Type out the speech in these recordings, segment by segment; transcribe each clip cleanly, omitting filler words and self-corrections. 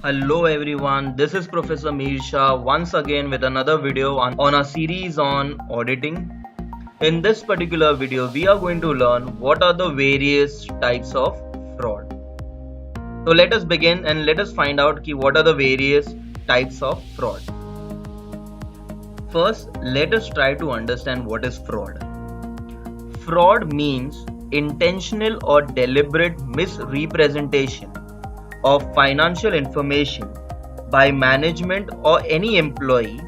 Hello everyone, this is Professor Mir Shah once again with another video on our series on auditing. In this particular video, we are going to learn what are the various types of fraud. So let us begin and let us find out what are the various types of fraud. First, let us try to understand what is fraud. Fraud means intentional or deliberate misrepresentation of financial information by management or any employee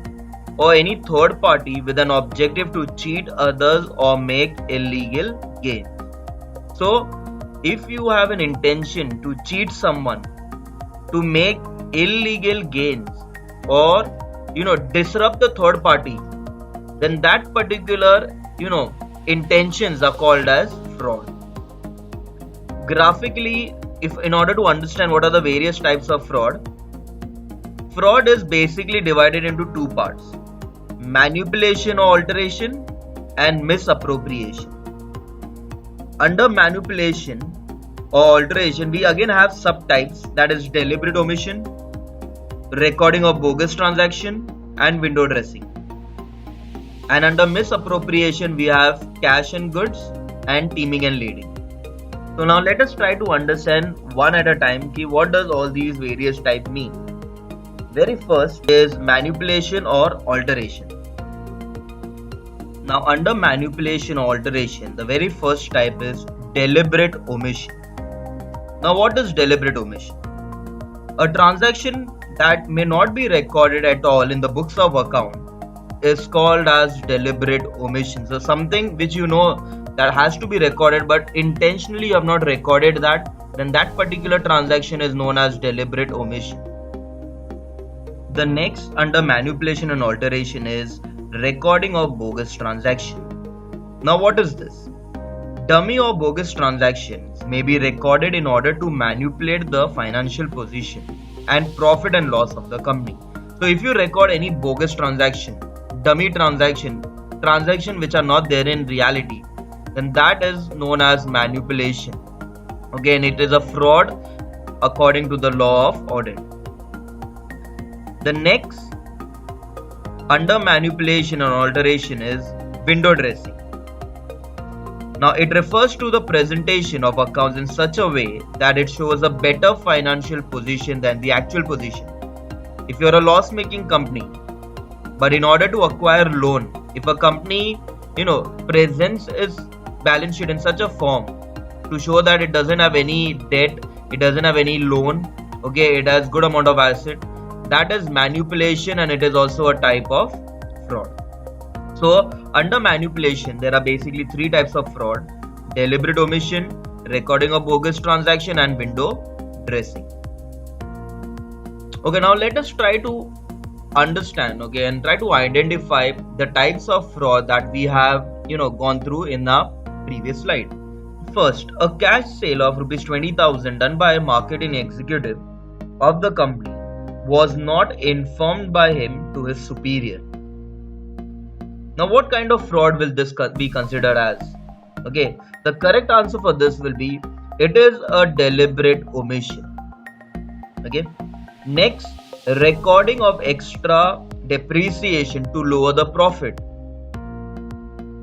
or any third party with an objective to cheat others or make illegal gains. So, if you have an intention to cheat someone, to make illegal gains, or disrupt the third party, then that particular intentions are called as fraud. Graphically, if in order to understand what are the various types of fraud is basically divided into two parts: manipulation or alteration and misappropriation. Under manipulation or alteration, we again have subtypes, that is deliberate omission, recording of bogus transaction, and window dressing. And under misappropriation, we have cash and goods and teaming and leading. So now let us try to understand one at a time what does all these various types mean. Very first is manipulation or alteration. Now under manipulation or alteration, the very first type is deliberate omission. Now what is deliberate omission? A transaction that may not be recorded at all in the books of account is called as deliberate omission. So something which that has to be recorded but intentionally you have not recorded that, then that particular transaction is known as deliberate omission. The next under manipulation and alteration is recording of bogus transaction. Now what is this? Dummy or bogus transactions may be recorded in order to manipulate the financial position and profit and loss of the company. So if you record any bogus transaction, dummy transaction which are not there in reality, then that is known as manipulation. Again, it is a fraud according to the law of audit. The next under manipulation and alteration is window dressing. Now it refers to the presentation of accounts in such a way that it shows a better financial position than the actual position. If you are a loss-making company, but in order to acquire loan, if a company presents its balance sheet in such a form to show that it doesn't have any debt, it doesn't have any loan, it has good amount of asset, that is manipulation and it is also a type of fraud. So under manipulation, there are basically three types of fraud: deliberate omission, recording of bogus transaction, and window dressing. Now let us try to understand and try to identify the types of fraud that we have gone through in the previous slide. First, a cash sale of rupees 20,000 done by a marketing executive of the company was not informed by him to his superior. Now what kind of fraud will this be considered as? The correct answer for this will be it is a deliberate omission. Next, recording of extra depreciation to lower the profit.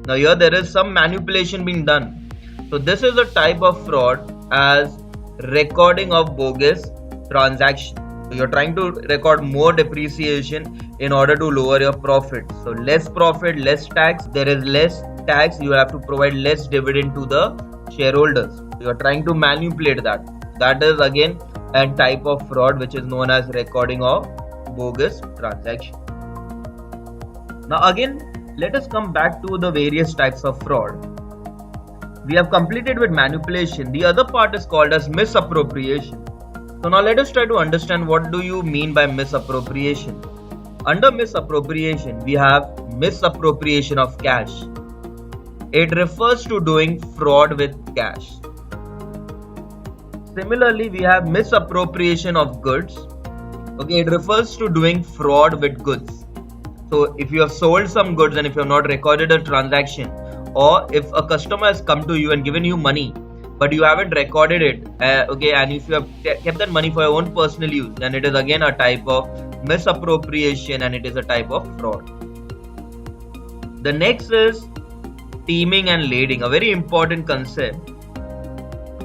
Now here there is some manipulation being done. So this is a type of fraud as recording of bogus transaction. So you're trying to record more depreciation in order to lower your profit. So less profit, less tax. There is less tax, you have to provide less dividend to the shareholders. So you're trying to manipulate that. That is again a type of fraud which is known as recording of bogus transaction. Now again, let us come back to the various types of fraud. We have completed with manipulation. The other part is called as misappropriation. So now let us try to understand what do you mean by misappropriation. Under misappropriation, we have misappropriation of cash. It refers to doing fraud with cash. Similarly, we have misappropriation of goods. It refers to doing fraud with goods. So if you have sold some goods and if you have not recorded a transaction, or if a customer has come to you and given you money but you haven't recorded it, okay, and if you have kept that money for your own personal use, then it is again a type of misappropriation and it is a type of fraud. The next is teaming and lading, a very important concept.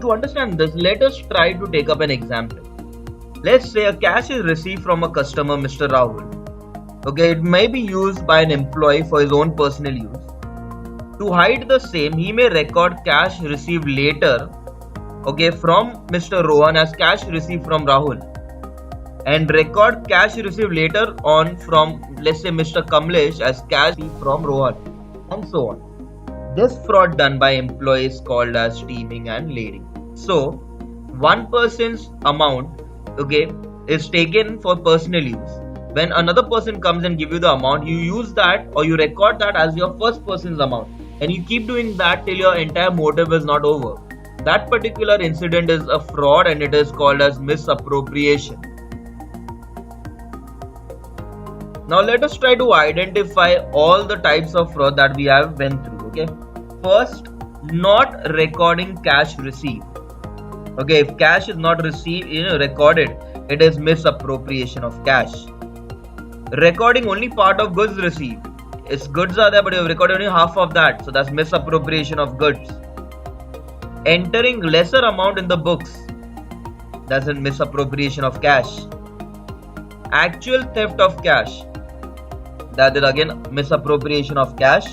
To understand this, let us try to take up an example. Let's say a cash is received from a customer, Mr. Rahul. Okay, it may be used by an employee for his own personal use. To hide the same, he may record cash received later, okay, from Mr. Rohan as cash received from Rahul, and record cash received later on from, let's say, Mr. Kamlesh as cash received from Rohan, and so on. This fraud done by employees is called as teaming and lading. So, one person's amount, okay, is taken for personal use. When another person comes and give you the amount, you use that or you record that as your first person's amount, and you keep doing that till your entire motive is not over. That particular incident is a fraud and it is called as misappropriation. Now let us try to identify all the types of fraud that we have went through. Okay, first, not recording cash received. Okay, if cash is not received, recorded, it is misappropriation of cash. Recording only part of goods received. Its goods are there, but you have recorded only half of that, so that's misappropriation of goods. Entering lesser amount in the books, that's a misappropriation of cash. Actual theft of cash, that is again misappropriation of cash.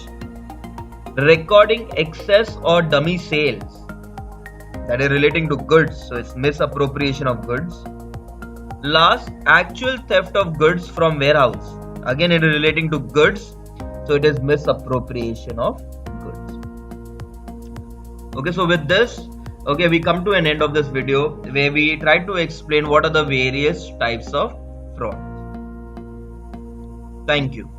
Recording excess or dummy sales, that is relating to goods, so it's misappropriation of goods. Last, actual theft of goods from warehouse, again it is relating to goods, so it is misappropriation of goods. Okay, so with this, okay, we come to an end of this video where we try to explain what are the various types of fraud. Thank you.